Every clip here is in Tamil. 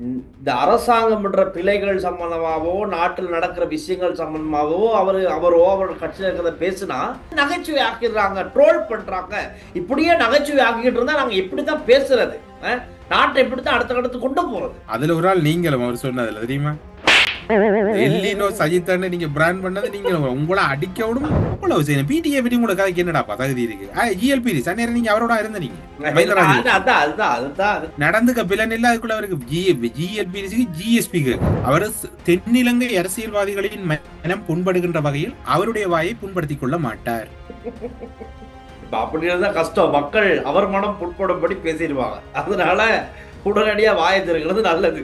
இந்த அரசாங்கம் பண்ற பிழைகள் சம்பந்தமாவோ, நாட்டில் நடக்கிற விஷயங்கள் சம்பந்தமாவோ அவரோ அவர் கட்சியில் இருக்கிறத பேசுனா நகைச்சுவை ஆக்கிடுறாங்க, ட்ரோல் பண்றாங்க. இப்படியே நகைச்சுவை ஆக்கிட்டு இருந்தா நாங்க எப்படித்தான் பேசுறது? நாட்டை எப்படித்தான் அடுத்த கட்டத்துக்கு கொண்டு போறது? அதுல ஒரு ஆள் நீங்களும் அவர் சொன்னதுல தெரியுமா, எல்லினோ சஜித்தன்னு நீங்க பிராண்ட் பண்ணது நீங்க உங்களை அடிக்க விடும் அவ்வளவு செய்யணும். பிடிஏ பற்றி உங்களோட கதைக்கு என்னடா தகுதி இருக்கு? ஜிஎல்பி சன்னேரம் நீங்க அவரோட இருந்த நீங்க நடந்துக்க பிலன் இல்ல, அதுக்குள்ள அவருக்கு ஜிஎல்பிசிக்கு ஜிஎஸ்பி அவர் தென்னிலங்கை அரசியல்வாதிகளின் மனம் புண்படுகின்ற வகையில் அவருடைய வாயை புண்படுத்திக் கொள்ள மாட்டார். அப்படி இருந்தா கஷ்டம். மக்கள் அவர் மனம் புண்படும்படி பேசிடுவாங்க. அதனால உடனடியா வாயை திறக்கிறது நல்லது.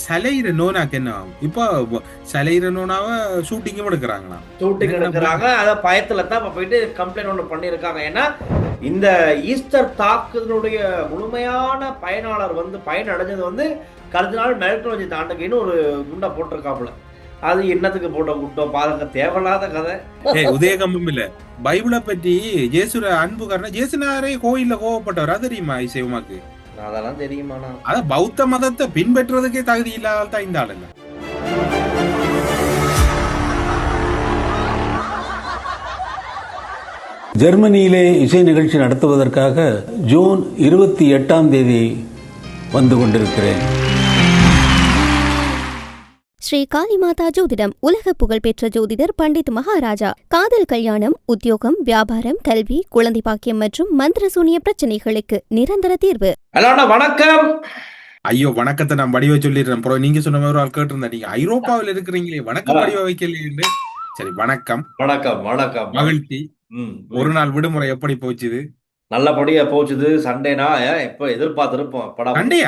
சலையிற நோனாக்கு என்ன ஆகும்? இப்போ சலையிற நோனாவ ஷூட்டிங்கும் எடுக்கிறாங்களா? ஷூட்டிங் எடுக்கிறாங்க. அத பயத்துல தான் போயிட்டு கம்ப்ளைண்ட் ஒன்று பண்ணியிருக்காங்க. ஏன்னா இந்த ஈஸ்டர் தாக்குதலுடைய முழுமையான பயனாளர் பயனடைஞ்சது கர்தினால் மெல்டோஜி தாண்டகின்னு ஒரு குண்டை போட்டிருக்காப்புல. அது என்னத்துக்கு போட்ட குண்டம் பாருங்க, தேவையில்லாத கதை. உதயகம்பம் இல்ல, பைபிளை பற்றி ஜேசுர அன்புக்காரன ஜேசுனாரே கோயில்ல கோவப்பட்டவர், அது தெரியுமா இசைவுமாக்கு? அதெல்லாம் தெரியுமாண்ணா? அத பௌத்த மதத்தை பின்பற்றுறதுக்கே தகுதி இல்லாத தான் இந்த ஆளுங்க. ஜெர்மனியிலே இசை நிகழ்ச்சி நடத்துவதற்காக ஜூன் 28 வந்து கொண்டிருக்கிறேன். ஸ்ரீ காளிமாதா ஜோதிடம் உலக புகழ்பெற்ற ஜோதிடர் பண்டித் மகாராஜா. காதல், கல்யாணம், உத்தியோகம், வியாபாரம், கல்வி, குழந்தை பாக்கியம் மற்றும் மந்திர சூனிய பிரச்சனைகளுக்கு நிரந்தர தீர்வு. வணக்கம். ஐயோ, வணக்கத்தை நான் வடிவ சொல்லிடுறேன். நீங்க சொன்ன மாதிரி ஆள் கேட்டு நீங்க ஐரோப்பாவில் இருக்கிறீங்களே, வணக்கம் வடிவ வைக்கல. சரி, வணக்கம். வணக்கம் வணக்கம். மகிழ்ச்சி. ஒரு நாள் விடுமுறை எப்படி போச்சுது? நல்லபடியா போச்சுது. சண்டேனா எப்ப எதிர்பார்த்திருப்போம். சண்டே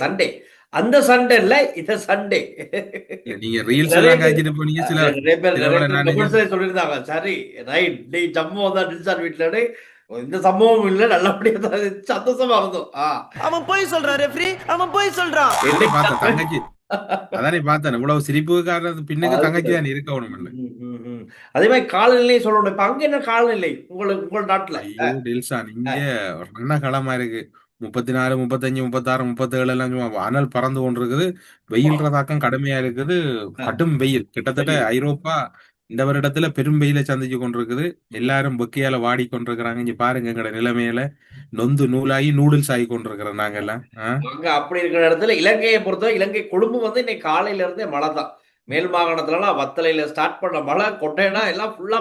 சண்டே அந்த சண்டே இல்ல, இந்த சண்டே. நீங்க ரீல்ஸ் எல்லாம் காய்ச்சிட்டு போனீங்க, சில சொல்லிருந்தாங்க. சரி, ரைட், நீ ஜம்மு வந்தா டில்சான் வீட்டுல இந்த சம்பவம் இல்ல, நல்லபடியா சந்தோஷமா இருந்தோம். அவன் போய் சொல்றான் ரெஃப்ரி, அவன் போய் சொல்றான். தங்கச்சி அதானே பார்த்தேன், இவ்வளவு சிரிப்பு காரணம் பின்னுக்கு தங்கச்சி தான் இருக்கணும். அதே மாதிரி காலநிலையும் சொல்லணும். இப்ப அங்க என்ன காலநிலை உங்க நாட்டுல? டில்சான் இங்க என்ன களமா இருக்கு, 34, 35, 36, 37 எல்லாம் அனல் பறந்து கொண்டு இருக்குது. வெயில்ற தாக்கம் கடுமையா இருக்குது. கடும் வெயில். கிட்டத்தட்ட ஐரோப்பா இந்த வருடத்துல பெரும் வெயில சந்திச்சு கொண்டிருக்குது. எல்லாரும் பொக்கையால வாடி கொண்டிருக்கிறாங்க. இங்க பாருங்க, எங்கட நிலைமையில நொந்து நூலாகி நூடுல்ஸ் ஆகி கொண்டிருக்கிறோம் நாங்க எல்லாம். அப்படி இருக்கிற இடத்துல இலங்கையை பொறுத்தவரை இலங்கை கொழும்பு இன்னைக்கு காலையில இருந்தே மழை தான். மேல் மாகாணத்துலலாம் வத்தலையில ஸ்டார்ட் பண்ண மழை, கொட்டைனா எல்லாம் ஃபுல்லா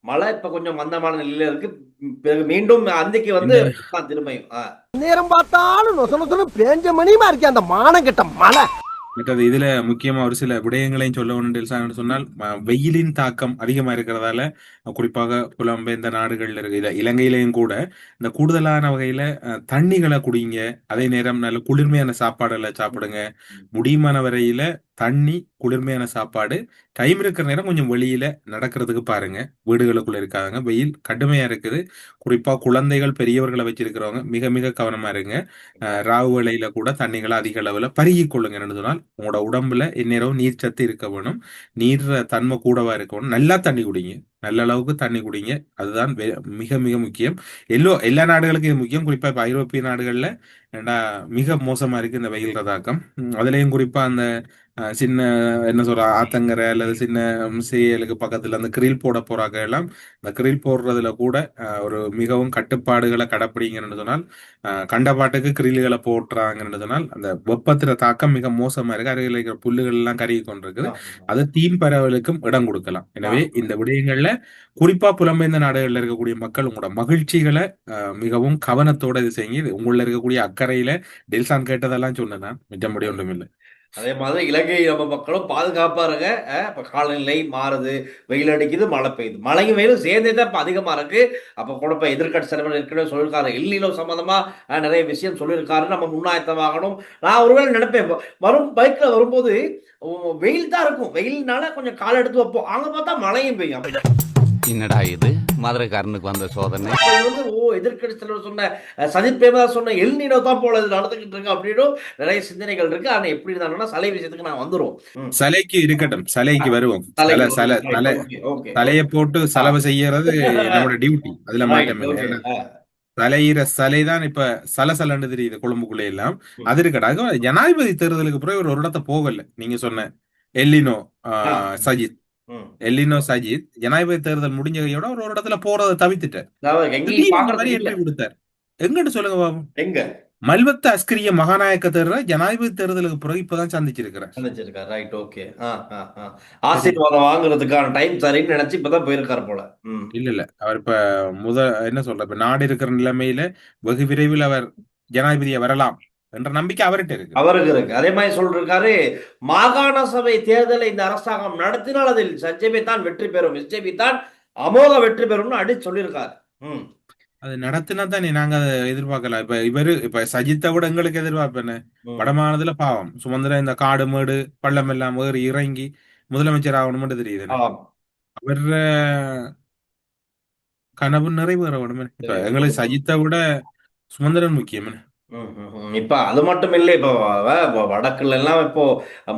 மழை இப்ப கொஞ்சம் மந்தமான நிலையில இருக்கு. மீண்டும் அந்திக்கு திரும்பியும் நேரம் பார்த்தாலும் நொசனொசனு பேஞ்ச மணியுமா இருக்கே அந்த மானம் கெட்ட மழை. இதுல முக்கியமா ஒரு சில விடயங்களையும் சொல்ல ஒன்று சொன்னால், வெயிலின் தாக்கம் அதிகமா இருக்கிறதால குறிப்பாக புலம்பெயர்ந்த நாடுகள்ல இருக்கு, இலங்கையிலையும் கூட இந்த கூடுதலான வகையில தண்ணிகளை குடிங்க. அதே நேரம் நல்ல குளிர்மையான சாப்பாடுகளை சாப்பிடுங்க. முடியுமான வரையில தண்ணி, குளிர்மையான சாப்பாடு, டைம் இருக்கிற நேரம் கொஞ்சம் வெளியில நடக்கிறதுக்கு பாருங்க. வீடுகளுக்குள்ள இருக்காங்க, வெயில் கடுமையா இருக்குது. குறிப்பா குழந்தைகள், பெரியவர்களை வச்சிருக்கிறவங்க மிக மிக கவனமா இருங்க. ராவு வேளையில கூட தண்ணிகளை அதிக அளவுல பருகி கொள்ளுங்கன்னு சொன்னால் உங்களோட உடம்புல எந்நேரம் நீர் சத்து இருக்க வேணும். நீர் தன்மை கூடவா இருக்கணும். நல்லா தண்ணி குடிங்க, நல்ல அளவுக்கு தண்ணி குடிங்க. அதுதான் மிக மிக முக்கியம். எல்லா நாடுகளுக்கும் இது முக்கியம். குறிப்பா இப்ப ஐரோப்பிய நாடுகள்ல மிக மோசமா இருக்கு இந்த வெயில் தாக்கம். அதுலயும் குறிப்பா அந்த சின்ன என்ன சொல்ற ஆத்தங்கரை அல்லது சின்ன சேலுக்கு பக்கத்துல அந்த கிரில் போட போறாங்க எல்லாம், இந்த கிரில் போடுறதுல கூட ஒரு மிகவும் கட்டுப்பாடுகளை கடைப்பிடிங்கன்னு சொன்னால், கண்டபாட்டுக்கு கிரில்களை போட்டுறாங்கன்னு சொன்னால் அந்த வெப்பத்தில தாக்கம் மிக மோசமா இருக்கு. அருகில் இருக்கிற புல்லுகள் எல்லாம் கருகி கொண்டிருக்குது. அது தீம் பரவலுக்கும் இடம் கொடுக்கலாம். எனவே இந்த விடயங்கள்ல குறிப்பா புலம்பெயர்ந்த நாடுகள்ல இருக்கக்கூடிய மக்கள் உங்களோட மகிழ்ச்சிகளை மிகவும் கவனத்தோட இது செய்யுங்க. உங்கள இருக்கக்கூடிய அக்கறையில டெல்சான் கேட்டதெல்லாம் சொன்னதான், மிச்சம்படி ஒன்றும் இல்லை. அதே மாதிரி இலங்கை நம்ம மக்களும் பாதுகாப்பா இருங்க. இப்ப காலநிலை மாறுது, வெயில் அடிக்குது, மழை பெய்யுது, மழையும் வெயிலும் சேர்ந்தே தான் இப்ப அதிகமா இருக்கு. அப்ப கூட இப்ப எதிர்கட்சி தலைவர் ஏற்கனவே சொல்லியிருக்காரு, எல்லினோ சம்பந்தமா நிறைய விஷயம் சொல்லியிருக்காரு, நம்ம முன்னாயத்தமாகணும். நான் ஒருவேளை நினைப்பேன், பைக்ல வரும்போது வெயில் தான் இருக்கும், வெயில்னால கொஞ்சம் கால எடுத்து வைப்போம், அங்க பார்த்தா மழையும் பெய்யும். என்னடா இது மதுரைக்காரனுக்கு வந்த சோதனை? எதிர்கட்சி தலைவர் சொன்ன, சஜித் பிரேமதாஸ் சொன்ன எல்னினோ தான் போல இது நடந்துகிட்டு இருக்கு அப்படின்னு நிறைய சிந்தனைகள் இருக்கு. ஆனா எப்படி இருந்தாலும் சலை விஷயத்துக்கு நான் வந்துருவோம். சலைக்கு இருக்கட்டும், சலைக்கு வருவோம். தலையை போட்டு செலவு செய்யறது நம்மளோட டியூட்டி, அதுல மாற்றம் இல்லை. தலையிற சலைதான் இப்ப சலசலன்னு தெரியுது கொழும்புக்குள்ள எல்லாம். அது இருக்கடா, ஜனாதிபதி தேர்தலுக்கு பிறகு ஒரு இடத்த போகல. நீங்க சொன்ன எல்லினோ சஜித், ம். எல்லினோ சஜித் ஜனாதிபதி தேர்தல் முடிஞ்சதையோட ஒரு இடத்துல போறதை தவிர்த்துட்டார். அதாவது எங்கேயும் திடீர்னு இந்த மாதிரி பாக்குறதுக்கு இல்ல. என்ட்ரி கொடுத்தார். எங்கன்னு சொல்லுங்க பாபு. எங்க மல்வத்த அஸ்கிரிய மகாநாயக்க தேர்தல ஜனாதிபதி தேர்தலுக்கு பிறகு இப்பதான் சந்திச்சிருக்கிறார். நினைச்சிருக்காரு. Right, okay. ஆசீர்வாதம் வாங்குறதுக்கான டைம் சரின்னு நினைச்சு இப்பதான் போயிருக்காரு போல. ம். இல்ல அவர் இப்ப என்ன சொல்ற, இப்ப நாடு இருக்கிற நிலைமையில வெகு விரைவில் அவர் ஜனாதிபதியா வரலாம் என்ற நம்பிக்கை அவர்கிட்ட இருக்கு. அவருக்கு இருக்கு. அதே மாதிரி சொல்லிருக்காரு, மாகாண சபை தேர்தலை இந்த அரசாங்கம் நடத்தினால் அதில் சஞ்சீவி தான் வெற்றி பெறும், எஸ்ஜேபி தான் அமோக வெற்றி பெறும்னு அடிச்சு சொல்லியிருக்காரு. ம். அது நடத்தினா தானே நாங்க அதை எதிர்பார்க்கலாம். இப்ப சஜித்தை விட எங்களுக்கு எதிர்பார்ப்பு என்ன? ம். வடமாநிலத்துல பாவம் சுமந்திர இந்த காடு மேடு பள்ளம் எல்லாம் ஏறி இறங்கி முதலமைச்சர் ஆகணும்னு தெரியுது. ஆம். அவர் கனவு நிறைவேறணும். இப்ப எங்களுக்கு சஜித்தை விட சுமந்திரன் முக்கியம். இப்ப அது மட்டும் இல்லை, இப்போ வடக்குல எல்லாம் இப்போ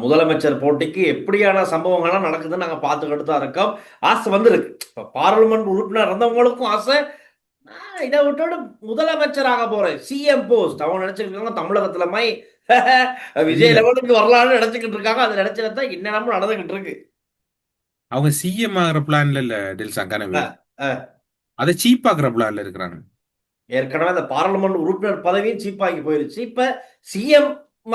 முதலமைச்சர் போட்டிக்கு எப்படியான சம்பவங்கள்லாம் நடக்குதுன்னு நாங்க பார்த்துக்கிட்டு தான் இருக்கோம். ஆசை வந்திருக்கு. இப்போ பாராளுமன்ற உறுப்பினர் இருந்தவங்களுக்கும் ஆசை, நான் இதை விட்டோட முதலமைச்சராக போறேன், சிஎம் போஸ்ட். அவங்க நினைச்சுக்கிட்டு இருக்காங்க தமிழகத்துல மாதிரி விஜய் லெவலுக்கு வரலான்னு நினைச்சுக்கிட்டு இருக்காங்க. அது நினைச்சதான் என்னென்னமோ நடந்துகிட்டு இருக்கு. அவங்க சிஎம் ஆகிற பிளான்ல இல்ல டில்சா கனவு, அஹ், அதை சீப் ஆக்குற பிளான்ல இருக்கிறாங்க. ஏற்கனவே அந்த பாராளுமன்ற உறுப்பினர் பதவியும் சீப்பாக்கி போயிருச்சு. இப்ப சிஎம்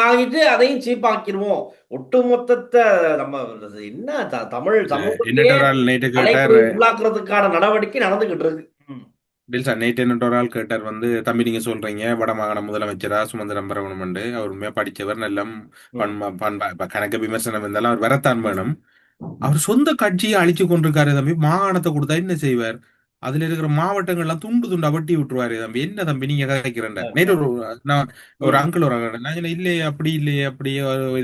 ஆகிட்டு அதையும் சீப்பாக்கிடுவோம். ஒட்டுமொத்தத்தை நம்ம என்ன தமிழ் சமூகத்தையே நேற்று கேட்டார் உள்ளாக்குறதுக்கான நடவடிக்கை நடந்துகிட்டு இருக்கு. டில்சா நேற்று என்ன ஒரு ஆள் கேட்டார் தம்பி நீங்க சொல்றீங்க வடமாகாண முதலமைச்சரா சுமந்திரம் பெறணும், அவர் உண்மையா படிச்சவர் நல்ல கணக்கு விமர்சனம் இருந்தாலும் அவர் வரத்தான் வேணும். அவர் சொந்த கட்சியை அழிச்சு கொண்டிருக்காரு தம்பி, மாகாணத்தை கொடுத்தா என்ன செய்வார்? அதுல இருக்கிற மாவட்டங்கள்லாம் துண்டு துண்டா வட்டி விட்டுருவாரு தம்பி. என்ன தம்பி நீங்க கதைக்கிறேன். நேற்று நான் ஒரு அங்கிள் நான் இல்லையே அப்படி இல்லையே அப்படி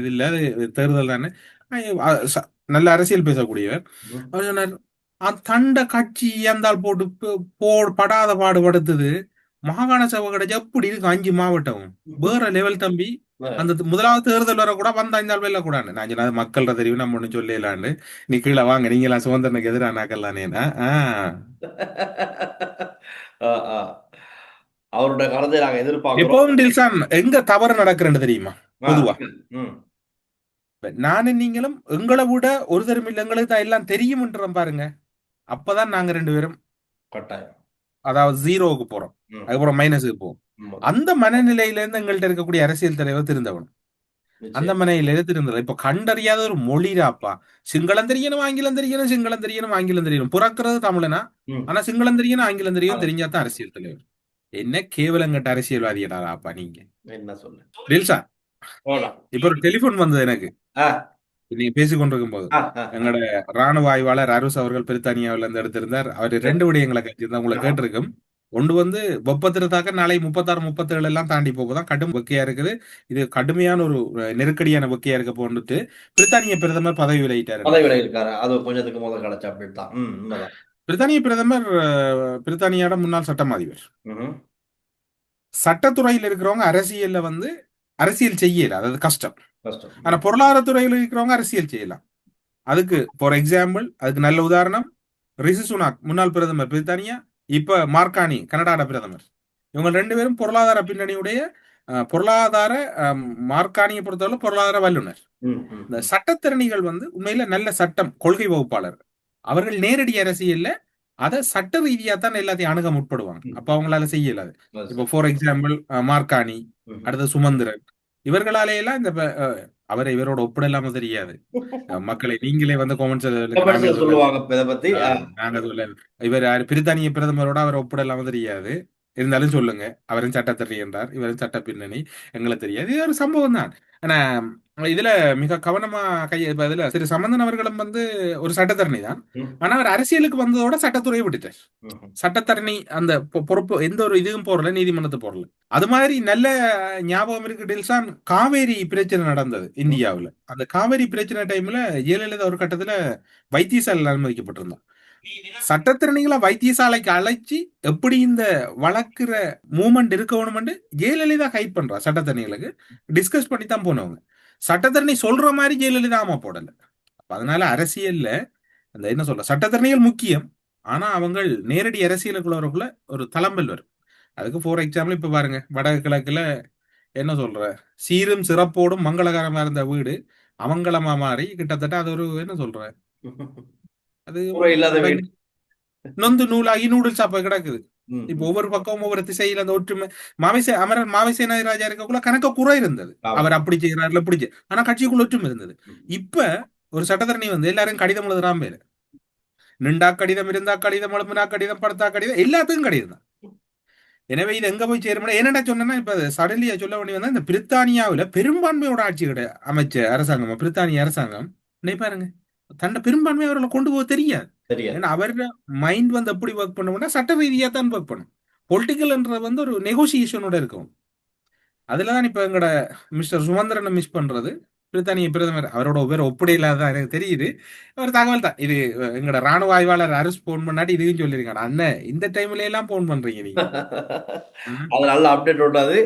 இது இல்ல, தேர்தல் தானே. நல்ல அரசியல் பேசக்கூடியவர். அவர் சொன்னார் தண்ட கட்சி இருந்தால் போட்டு படாத பாடுபடுத்துது, மாகாண சபை கிடைச்சா அப்படி இருக்கு 5 மாவட்டம் வேற லெவல் தம்பி. அந்த முதலாவது தேர்தல் வர கூட வந்தா இந்த வெல்ல கூடாது. நான் சொன்ன மக்கள்கிட்ட தெரியும், நம்ம ஒண்ணு சொல்லலான்னு. நீ கீழே வாங்க, நீங்க எல்லாம் சுதந்திரனுக்கு எதிராக நாக்கல்லானேனா அவருடைய கருத்தை நாங்க எதிர்பார்க்கிறோம். எப்பவும் டில்சான் எங்க தவறு நடக்கிறேன்னு தெரியுமா? பொதுவா நானும் நீங்களும் எங்களை விட ஒரு தரம் இல்லை, எங்களுக்கு தான் எல்லாம் தெரியும் பாருங்க. அப்பதான் நாங்க 2 பேரும் கட்டாயம், அதாவது 0க்கு போறோம், அதுக்கப்புறம் மைனஸுக்கு போவோம். அந்த மனநிலையில இருந்து எங்கள்கிட்ட இருக்கக்கூடிய அரசியல் தலைவர் திருந்தவனும் அந்த மனையில திருந்தல. இப்ப கண்டறியாத ஒரு மொழிராப்பா, சிங்களம் தெரியணும் ஆங்கிலம் தெரியணும், சிங்களம் தெரியணும் ஆங்கிலம் தெரியணும். புறக்கிறது தமிழனா, ஆனா சிங்களம் தெரியணும் ஆங்கிலம் தெரியும் தெரிஞ்சாதான் அரசியல் தலைவர். என்ன கேவலங்கட்ட அரசியல்வாதியடாப்பா நீங்க. என்ன சொல்ல டில்சா, இப்ப ஒரு டெலிபோன் வந்தது எனக்கு நீங்க பேசிக் கொண்டிருக்கும் போது. எங்களோட ராணுவ ஆய்வாளர் அருஸ் அவர்கள் பிரித்தானியாவில இருந்து எடுத்திருந்தார். அவர் 2 விடயங்களை கட்சியிருந்தா உங்களை கேட்டிருக்கும். ஒன்று வெப்பத்திரத்தாக்க நாளை 36 37 எல்லாம் தாண்டி போகுதான், கடும் வெக்கையா இருக்குது. இது கடுமையான ஒரு நெருக்கடியான வெக்கையா இருக்க போன்னுட்டு பிரித்தானிய பிரதமர் பதவி விலகிட்டாரு. அது கொஞ்சத்துக்கு முதல் கிடைச்சா அப்படித்தான். பிரித்தானிய பிரதமர் பிரித்தானியோட முன்னாள் சட்டம் அதிபர். சட்டத்துறையில் இருக்கிறவங்க அரசியல்ல அரசியல் செய்யல, அதாவது கஷ்டம். ஆனா பொருளாதாரத்துறையில் இருக்கிறவங்க அரசியல் செய்யலாம். அதுக்கு ஃபார் எக்ஸாம்பிள், அதுக்கு நல்ல உதாரணம் ரிஷி சுனாக் முன்னாள் பிரதமர் பிரித்தானியா, இப்ப மார்கானி கனடாட பிரதமர். இவங்க 2 பேரும் பொருளாதார பின்னணியுடைய பொருளாதார மார்கானியை பொறுத்தவரை பொருளாதார வல்லுநர். இந்த சட்டத்திறனிகள் உண்மையில நல்ல சட்டம் கொள்கை வகுப்பாளர். அவர்கள் நேரடி அரசியல்ல அதை சட்ட ரீதியா தான் எல்லாத்தையும் அணுக முற்படுவாங்க. அப்ப அவங்களால செய்யலாது. இப்ப ஃபார் எக்ஸாம்பிள் மார்கானி, அடுத்த சுமந்திரன், இவர்களாலே எல்லாம் இந்த அவரை இவரோட ஒப்பிடலாம தெரியாது. மக்களை நீங்களே காமெண்ட்ஸ் சொல்லுவாங்க. நாங்க சொல்ல இவர் பிரித்தானிய பிரதமரோட அவரை ஒப்பிடலாம தெரியாது. இருந்தாலும் சொல்லுங்க, அவரும் சட்டத்தறி என்றார், இவரும் சட்ட பின்னணி எங்களுக்கு தெரியாது. இது ஒரு சம்பவம் தான். ஆனா இதுல மிக கவனமா இதுல திரு சம்பந்தன் அவர்களும் ஒரு சட்டத்தரணி தான். ஆனா அவர் அரசியலுக்கு வந்ததோட சட்டத்துறையை விட்டுட்டார். சட்டத்தரணி அந்த பொறுப்பு எந்த ஒரு இதுவும் போறல, நீதிமன்றத்தை போறல. அது மாதிரி நல்ல ஞாபகம் இருக்கு டில்சான், காவேரி பிரச்சனை நடந்தது இந்தியாவுல. அந்த காவேரி பிரச்சனை டைம்ல ஜெயலலிதா ஒரு கட்டத்துல வைத்தியசாலையில் அனுமதிக்கப்பட்டிருந்தான். சட்டத்திறனிகளை வைத்தியசாலைக்கு அழைச்சி எப்படி இந்த வளர்க்கிற மூமெண்ட் இருக்கணும்னு ஜெயலலிதா ஹைட் பண்றா. சட்டத்தரணிகளுக்கு டிஸ்கஸ் பண்ணி தான் போனவங்க. சட்டத்தரணி சொல்ற மாதிரி ஜெயலலிதா ஆமா போடல. அதனால அரசியல்ல அந்த என்ன சொல்ற, சட்டத்தரணிகள் முக்கியம். ஆனா அவங்க நேரடி அரசியலுக்குள்ளவருக்குள்ள ஒரு தளம்பல் வரும். அதுக்கு ஃபார் எக்ஸாம்பிள் இப்ப பாருங்க, வடக்கு கிழக்குல என்ன சொல்ற, சீரும் சிறப்போடும் மங்களகரமா இருந்த வீடு அமங்கலமா மாறி கிட்டத்தட்ட அது ஒரு என்ன சொல்ற, அது கூரை இல்லாத அப்ப வீடு. நொந்து நூலாகி நூடுல்ஸ் அப்ப கிடக்குது. ம், இப்ப ம். ஒவ்வொரு பக்கமும் ஒவ்வொரு திசையில அந்த ஒற்றுமை. அமரர் மாவிசேனாதி ராஜா இருக்கக்குள்ள கணக்க குறை இருந்தது, ஆமா. அவர் அப்படி செய்யறாருல பிடிச்சு, ஆனா கட்சிக்குள்ள ஒற்றுமை இருந்தது. ம். இப்ப ஒரு சட்டத்தரணி வந்து எல்லாரும் கடிதம் எழுதுறான் பேரு, நின்றா கடிதம், இருந்தா கடிதம், எழுப்புனா கடிதம், படுத்தா கடிதம், எல்லாத்துக்கும் கடிதம் தான். எனவே இது எங்க போய் சேரும்னா, என்னடா சொன்னா இப்ப சடன்லியா சொல்ல வேண்டி வந்தா, இந்த பிரித்தானியாவுல பெரும்பான்மையோட ஆட்சி அமைச்ச அரசாங்கம் பிரித்தானிய அரசாங்கம், நினைப்பாருங்க தன்னை பெரும்பான்மை அவர்களை கொண்டு போக தெரியாது. தெரியாது. ஏன்னா அவரோட மைண்ட் வந்து எப்படி ஒர்க் பண்ணுவோம்னா சட்ட ரீதியா தான் ஒர்க் பண்ணும். பொலிட்டிக்கல்ன்றது வந்து ஒரு நெகோசியேஷனோட இருக்கும். அதுலதான் இப்ப எங்கட மிஸ்டர் சுமந்திரனை மிஸ் பண்றது. பிரித்தானிய பிரதமர் அவரோட பேர் ஒப்படையில்லாதான் எனக்கு தெரியுது. ஒரு தகவல் தான் இது. எங்கட ராணுவ ஆய்வாளர் அரசு போன் பண்ணாட்டி இதுவும் சொல்லியிருக்காங்க, அண்ணன் இந்த டைம்ல எல்லாம் போன் பண்றீங்க நீங்க. ம். அது நல்ல அப்டேட் விடாது.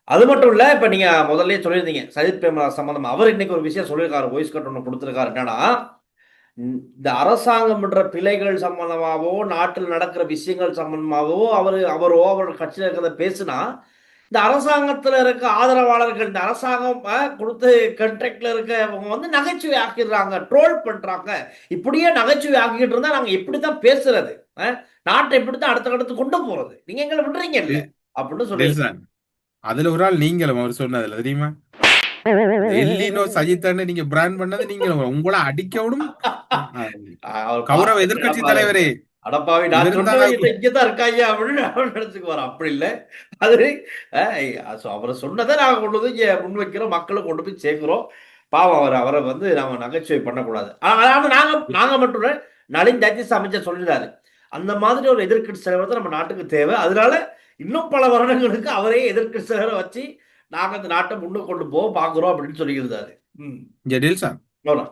அது மட்டும் இல்ல, இப்ப நீங்க முதல்லயே சொல்லியிருந்தீங்க சஜித் பிரேமலா சம்பந்தமா. அவர் இன்னைக்கு ஒரு விஷயம் சொல்லியிருக்காரு, வாய்ஸ் கட் ஒன்று கொடுத்திருக்காரு. என்னன்னா, இந்த அரசாங்கம் பண்ற பிழைகள் சம்பந்தமாவோ, நாட்டில் நடக்கிற விஷயங்கள் சம்பந்தமாவோ அவரோ அவரோட கட்சியில் இருக்கிறத பேசுனா, இந்த அரசாங்கத்துல இருக்க ஆதரவாளர்கள், இந்த அரசாங்கம் கொடுத்து கண்ட்ராக்ட்ல இருக்கவங்க வந்து நகைச்சுவை ஆக்கிடுறாங்க, ட்ரோல் பண்றாங்க. இப்படியே நகைச்சுவை ஆக்கிட்டு இருந்தா நாங்க எப்படித்தான் பேசுறது, நாட்டை எப்படித்தான் அடுத்த கட்டத்துக்கு கொண்டு போறது, நீங்க எங்களை விடுறீங்க இல்ல அப்படின்னு சொல்லி. டெல்சான், அதுல ஒரு ஆள் நீங்களும் அவர் சொன்னதுல தெரியுமா, எல்லினோ சஜித்தான்னு நீங்க பிராண்ட் பண்ணது நீங்களும், உங்களை அடிக்கவும் அவர் கௌரவ பார்த்து எதிர்க்கட்சி அடப்பாவி, தலைவரே அடப்பாவி நான் இவர் தான் சொன்னவங்க இங்கதான் இருக்காங்க அப்படின்னு அவன் நினைச்சுக்குவார். அப்படி இல்லை, அது அவரை சொன்னதை நாங்க கொண்டு வந்து இங்க முன்வைக்கிறோம், மக்களும் கொண்டு போய் சேர்க்கிறோம். பாவம் அவரை வந்து நாம நகைச்சுவை பண்ணக்கூடாது. ஆனா நாங்க மட்டும் இல்ல, நளின் ஜாத்திஸ் அமைச்சர் சொல்லிட்டாரு, அந்த மாதிரி ஒரு எதிர்க்கட்சி தலைவர் தான் நம்ம நாட்டுக்கு தேவை. அதனால இன்னும் பல வருடங்களுக்கு அவரே எதிர்க்கட்சி தலைவரை வச்சு நாங்க அந்த நாட்டை முன்னுக்கு கொண்டு போக பாக்குறோம் அப்படின்னு சொல்லியிருந்தாரு. இங்க டெல்சான் அவ்வளோ.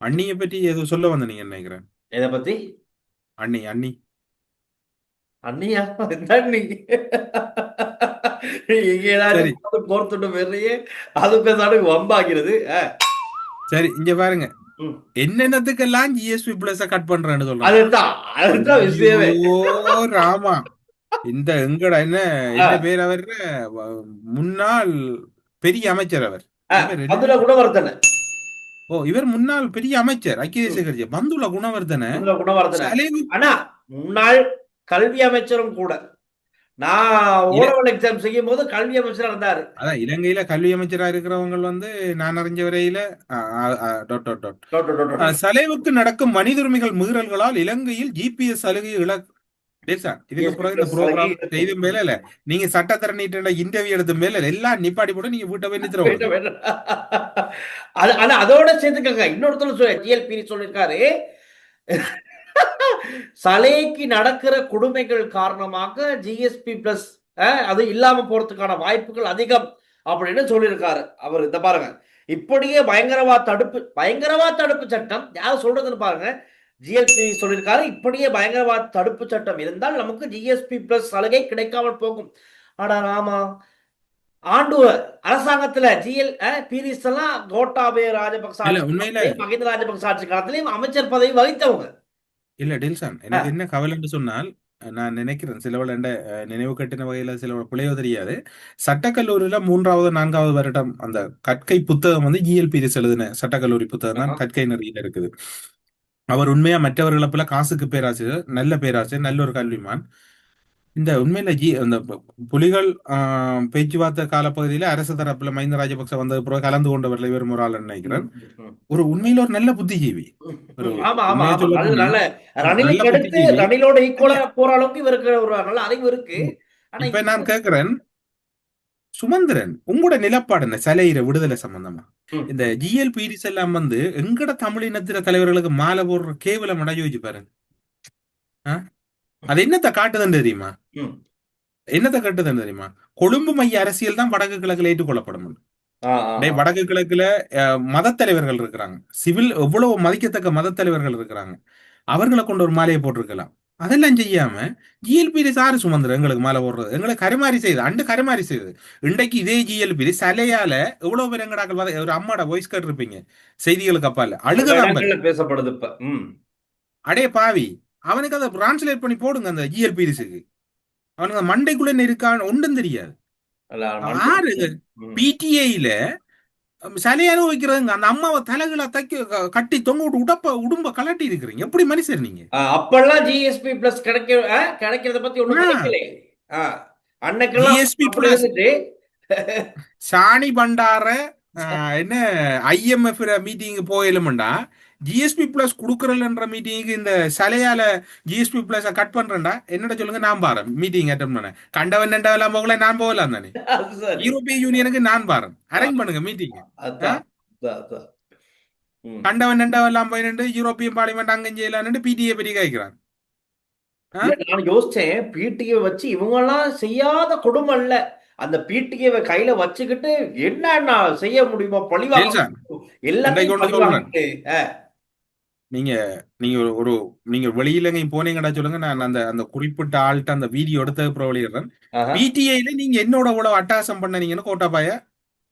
அண்ணியை பற்றி ஏதோ சொல்ல வந்த நீங்க நினைக்கிறேன். எதை பத்தி? அண்ணி அண்ணி அண்ணியா? எந்த அண்ணி? இங்க சரி ஏதாவது கோர்த்துட்டு போயிடுறியே, அது பேசாடு வம்பாகிறது. சரி, இங்க பாருங்க, ம். என்னென்னத்துக்கெல்லாம் ஜிஎஸ்பி பிளஸ் கட் பண்றேன்னு சொல்றாங்க. அதுதான் விஷயமே. ஐயோ ராமா, இந்த எங்கட என்ன என்ன பேர் அவர், முன்னாள் பெரிய அமைச்சர் அவர். அதுல குணவர்த்தன. ஓ, இவர் முன்னாள் பெரிய அமைச்சர் ஐக்கிய தேசிய கட்சி பந்துல குணவர்தன. ஆனா முன்னாள் கல்வி அமைச்சரும் கூட. நான் ஓரவல் எக்ஸாம் செய்யும் போது கல்வி அமைச்சரா இருந்தாரு. அதான் இலங்கையில கல்வி அமைச்சரா இருக்கிறவங்க வந்து நான் அறிஞ்ச வரையில சலைவுக்கு நடக்கும் மனித உரிமைகள் மீறல்களால் இலங்கையில் ஜிபிஎஸ் சலுகை இதுக்கு பிறகு இந்த ப்ரோக்ராம் செய்த மேல இல்ல, நீங்க சட்டத்தரணிட்ட இன்டர்வியூ எடுத்த மேல எல்லாம் நிப்பாடி போட்டு நீங்க வீட்டை போய் நிறுத்துறோம். அதோட சேர்த்துக்கங்க, இன்னொருத்தர் ஜிஎல்பி சொல்லிருக்காரு, சலைக்கு நடக்கிற கொடுமைகள் காரணமாக ஜிஎஸ்பி பிளஸ் அது இல்லாம போறதுக்கான வாய்ப்புகள் அதிகம் அப்படின்னு சொல்லியிருக்காரு அவர். இந்த பாருங்க, இப்படியே பயங்கரவாத தடுப்பு சட்டம் யார் சொல்றதுன்னு பாருங்க. ஜிஎஸ்பி சொல்லியிருக்காரு, இப்படியே பயங்கரவாத தடுப்பு சட்டம் இருந்தால் நமக்கு ஜிஎஸ்பி பிளஸ் சலுகை கிடைக்காமல் போகும். ஆனா ராமா, ஆண்டு அரசாங்கத்துல பீரிஸ் எல்லாம் கோட்டாபய ராஜபக்ச மஹிந்த ராஜபக்ச ஆட்சி காலத்திலேயும் அமைச்சர் பதவி வகித்தவங்க இல்ல. டெல்சான், எனக்கு என்ன கவலைன்னு சொன்னால், நான் நினைக்கிறேன் சிலவள நினைவு கட்டின வகையில சிலவள பிழையோ தெரியாது, சட்டக்கல்லூரியில 3வது 4வது வருடம் அந்த கற்கை புத்தகம் வந்து ஜிஎல்பிஎஸ் எழுதின சட்டக்கல்லூரி புத்தகம் தான் கற்கை நிறைய இருக்குது. அவர் உண்மையா மற்றவர்களை போல காசுக்கு பேராசிரியர், நல்ல பேராசிரியர், நல்ல ஒரு கல்விமான். இந்த உண்மையில அந்த புலிகள் பேச்சுவார்த்தை காலப்பகுதியில அரசு தரப்புல மஹிந்த ராஜபக்ச வந்தது பிறகு கலந்து கொண்டவர்கள் இவர் ஒரு ஆள் நினைக்கிறேன். ஒரு உண்மையில ஒரு நல்ல புத்திஜீவி, ரணிலோட ஈக்குவலா போற அளவுக்கு இவருக்கு ஒரு நல்ல அறிவு இருக்கு. இப்ப நான் கேட்கிறேன், சுமந்திரன் உங்களோட நிலப்பாடு என்ன சலையிற விடுதலை சம்பந்தமா? இந்த ஜிஎல்பிடிஸ் எல்லாம் வந்து எங்கட தமிழினத்தில தலைவர்களுக்கு மாலை போடுற கேவலம் யோசிச்சு பாருங்க. அது என்னத்தை காட்டுதுன்னு தெரியுமா? என்னத்தை காட்டுதுன்னு தெரியுமா? கொழும்பு மைய அரசியல் தான் வடக்கு கிழக்குல ஏற்றுக்கொள்ளப்படும். வடக்கு கிழக்குல மத தலைவர்கள் இருக்கிறாங்க, சிவில் எவ்வளவு மதிக்கத்தக்க மத தலைவர்கள் இருக்கிறாங்க, அவர்களை கொண்டு ஒரு மாலையை போட்டிருக்கலாம். அதெல்லாம் செய்யாம ஜிஎல்பி சாரு சுமந்திரம் எங்களுக்கு மாலை போடுறது, எங்களை கரைமாறி செய்யுது, கரைமாறி செய்யுது. இன்றைக்கு இதே ஜிஎல்பி சலையால எவ்வளவு பேர் எங்கடாக்கள் ஒரு அம்மாட வாய்ஸ் கேட்டு இருப்பீங்க செய்திகளுக்கு அப்பால அழுகதான் பேசப்படுது. இப்ப அடே பாவி, அவனுக்கு அதை டிரான்ஸ்லேட் பண்ணி போடுங்க அந்த ஜிஎல்பிடிஸுக்கு. அவனுங்க மண்டைக்குள்ள என்ன இருக்கான்னு ஒன்றும் தெரியாது. அல்ல, ஆறு ம். பிடிஐல சிலைய அனுபவிக்கிறதுங்க. அந்த அம்மாவை தலைகளை கட்டி தொங்க விட்டு உடும்ப கலட்டி இருக்கிறீங்க. எப்படி மனுஷர் நீங்க? அப்பெல்லாம் ஜிஎஸ்பி பிளஸ் கிடைக்கிறத பத்தி ஒண்ணும் கிடைக்கல. அன்னைக்கெல்லாம் ஜிஎஸ்பி அப்படி பிளஸ் இருந்துட்டு சாணி பண்டார என்ன ஐஎம்எஃப் மீட்டிங் போயிலும்டா, ஜிஎஸ்பி பிளஸ் கொடுக்கறன்ற மீட்டிங்க்கு இந்த சிலையால ஜிஎஸ்பி பிளஸ் கட் பண்றேன்டா என்னடா சொல்லுங்க. நான் பாறேன் மீட்டிங் அட்டன் பண்ண. கண்டவன் எல்லாம் போகல, நான் போகலாம் தானே. அது சரி. யூரோப்பிய யூனியனுக்கு நான் பாறேன், அரேஞ்ச் பண்ணுங்க மீட்டிங். அதான், அதான், அதான். ம். கண்டவன் எல்லாம் போயிட்டு யூரோப்பியன் பார்லிமெண்ட் அங்கம் செய்யலான்னு பிடிஏ பற்றி கேட்கிறான். இல்ல, நான் யோசிச்சேன், பிடிஏ வச்சு இவங்க எல்லாம் செய்யாத கொடுமை இல்ல. அந்த பிடிஏவை கையில வச்சுக்கிட்டு என்ன செய்ய முடியுமா? பழிவாங்க ஜெயில்சான், எல்லாத்தையும் இன்றைக்கு ஒண்ணு பழிவாங்கிட்டு. நீங்க நீங்க ஒரு நீங்க வெளியில எங்கேயும் போனீங்கடா சொல்லுங்க. நான் அந்த அந்த குறிப்பிட்ட ஆள்கிட்ட அந்த வீடியோ எடுத்த அப்புறம் வெளியிடுறேன். ஆஹா. பிடிஐல நீங்க என்னோட இவ்வளவு அட்டகாசம் பண்ணீங்கன்னு கோட்டாபாய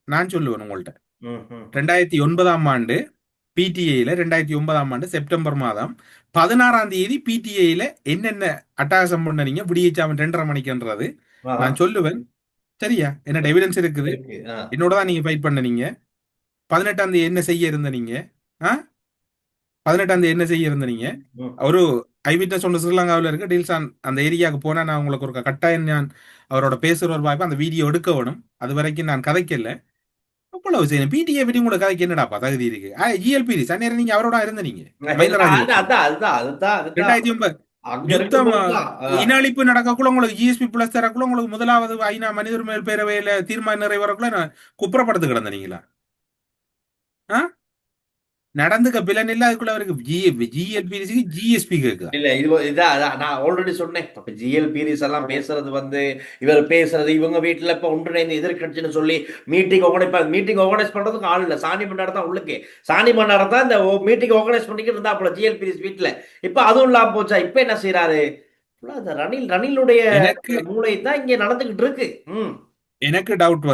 நான் சொல்லுவேன் உங்கள்ட்ட. ம், ம். 2009ஆம் ஆண்டு பிடிஐல 2009ஆம் ஆண்டு செப்டம்பர் மாதம் 16ஆம் தேதி பிடிஐல என்னென்ன அட்டகாசம் பண்ணீங்க விடியச்சாமன் 2:30 மணிக்குன்றது ஆஹா. நான் சொல்லுவேன். சரியா? என்னோட எவிடன்ஸ் இருக்குது. இருக்கு. என்னோட தான் நீங்க ஃபைட் பண்ணீங்க. 18ஆம் தேதி என்ன செய்ய இருந்த நீங்க? 18ஆம் தேதி என்ன செய்ய இருந்த நீங்க? ம். ஒரு ஐவிட்னஸ் ஒன்று ஸ்ரீலங்காவில் இருக்கு. டீல்சான் அந்த ஏரியாவுக்கு போனா நான் உங்களுக்கு ஒரு கட்டாயம் நான் அவரோட பேசுற ஒரு வாய்ப்பு அந்த வீடியோ எடுக்க வேணும். அது வரைக்கும் நான் கதைக்கல. அவ்வளவு செய்யணும். பிடிஏ பற்றி உங்களோட கதைக்கு என்னடாப்பா தகுதி இருக்கு? ஜிஎல்பி சன்னேரம் நீங்க அவரோட இருந்த நீங்க அதுதான். 2009 அங்க யுத்தம் இருக்கும்போதுதான். இன அழிப்பு நடக்கக்குள்ள உங்களுக்கு ஜிஎஸ்பி பிளஸ் தரக்குள்ள உங்களுக்கு முதலாவது ஐநா மனித உரிமை பேரவையில தீர்மானம் நிறைவேறக்குள்ள நான் குப்புறப்படுத்து கிடந்த நீங்களா? நடந்துக்க பிலன் இல்ல அதுக்குள்ள அவருக்கு ஜிஎல்பிசிக்கு ஜிஎஸ்பி கேக்குதா? இல்ல இதான் நான் ஆல்ரெடி சொன்னேன். இப்ப ஜிஎல் பீரிஸ் எல்லாம் பேசுறது இவர் பேசுறது இவங்க வீட்டுல இப்ப ஒன்றிணைந்து எதிர்கட்சின்னு சொல்லி மீட்டிங் ஆர்கனைஸ் பண்றதுக்கு ஆள் இல்ல. சாணி மன்னார் தான் உள்ளுக்கு. சாணி மன்னார் தான் இந்த மீட்டிங் ஆர்கனைஸ் பண்ணிக்கிட்டு இருந்தா அப்ப ஜிஎல் பீரிஸ் வீட்டுல. இப்ப அதுவும் இல்லாம போச்சா? இப்ப என்ன செய்யறாரு? ரணிலுடைய மூளை தான் இங்க நடந்துகிட்டு இருக்கு. எனக்கு டவுட்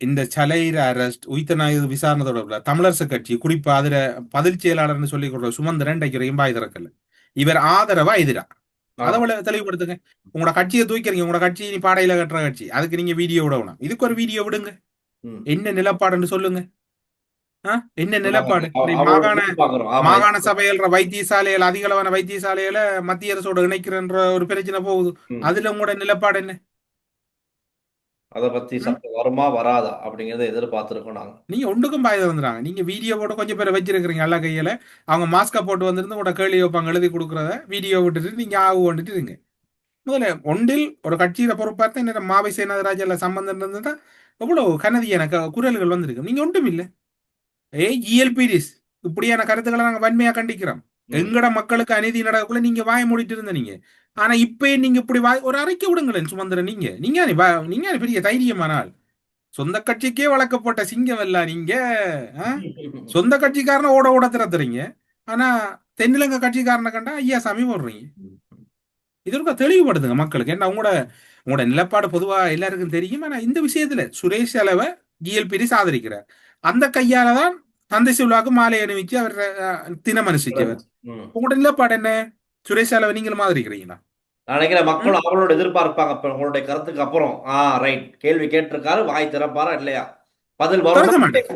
இந்த சலைர அரெஸ்ட் உயிர்த்தநாயக விசாரணை தொடர்புல தமிழரசு கட்சி குறிப்பா அதுல பதில் செயலாளர்னு சொல்லி கொடுற சுமந்திரன் டைக்கிறையும் பாய் திறக்கல. இவர் ஆதரவா எதிரா அதை தெளிவுபடுத்துங்க. உங்களோட கட்சியை தூக்கிறீங்க. உங்களோட கட்சி நீ பாடையில கட்டுற கட்சி, அதுக்கு நீங்க வீடியோ விடணும். இதுக்கு ஒரு வீடியோ விடுங்க. என்ன நிலப்பாடுன்னு சொல்லுங்க. என்ன நிலப்பாடு? மாகாண சபையில வைத்தியசாலைகள் அதிகளவான வைத்தியசாலையில மத்திய அரசோட இணைக்கிறன்ற ஒரு பிரச்சனை போகுது. அதுல உங்களோட நிலப்பாடு என்ன? அதை பத்தி சட்டம் வருமா வராதா அப்படிங்கறத எதிர்பார்த்திருக்கோம் நாங்க. நீங்க ஒன்றுக்கும் பாய் வந்துறாங்க. நீங்க வீடியோ போட்டு கொஞ்சம் பேரை வச்சிருக்கிறீங்க எல்லா கையில. அவங்க மாஸ்கா போட்டு வந்திருந்து உங்களோட கேள்வி வைப்பாங்க எழுதி கொடுக்குறத வீடியோ விட்டுட்டு நீங்க ஆகு வந்துட்டு இருங்க. முதல்ல ஒன்றில் ஒரு கட்சியில பொறுப்பார்த்த என்ன மாவை சேனாதராஜ் எல்லாம் சம்பந்தம் இருந்ததா எவ்வளவு கனதியான குரல்கள் வந்திருக்கு. நீங்க ஒன்றும் இல்லை. இஎல்பிடிஸ் இப்படியான கருத்துக்களை நாங்க வன்மையா கண்டிக்கிறோம். எங்கட மக்களுக்கு அநீதி நடக்கக்குள்ள நீங்க வாய மூடிட்டு இருந்த நீங்க. ஆனா இப்ப நீங்க இப்படி ஒரு அறிக்கை விடுங்களேன் சுமந்திரன். நீங்க பெரிய தைரியமானால் சொந்த கட்சிக்கே வளர்க்கப்பட்ட சிங்கம் இல்ல நீங்க. சொந்த கட்சிக்காரன ஓட திறத்துறீங்க. ஆனா தென்னிலங்கை கட்சிக்காரனை கண்டா ஐயா சாமி போடுறீங்க. இதற்கு தெளிவுபடுத்துங்க மக்களுக்கு. என்ன உங்களோட நிலப்பாடு பொதுவா எல்லாருக்கும் தெரியும். ஆனா இந்த விஷயத்துல சுரேஷ் அளவை ஜிஎல்பிடி சாதரிக்கிறார். அந்த கையாலதான் தந்தை சிவலாவுக்கு மாலை அணிவிச்சு அவர் தினம் அனுசிச்சவர். உங்களோட நிலப்பாடு என்ன? சுரேஷ் அளவை நீங்களும் ஆதரிக்கிறீங்களா? நினைக்கிற மக்கள் அவங்களோட எதிர்பார்ப்பாங்க. உங்களுடைய கருத்துக்கு அப்புறம் ரைட் கேள்வி கேட்டிருக்காரு, வாய் திறப்பாரா இல்லையா? பதில் வர மாட்டேன்.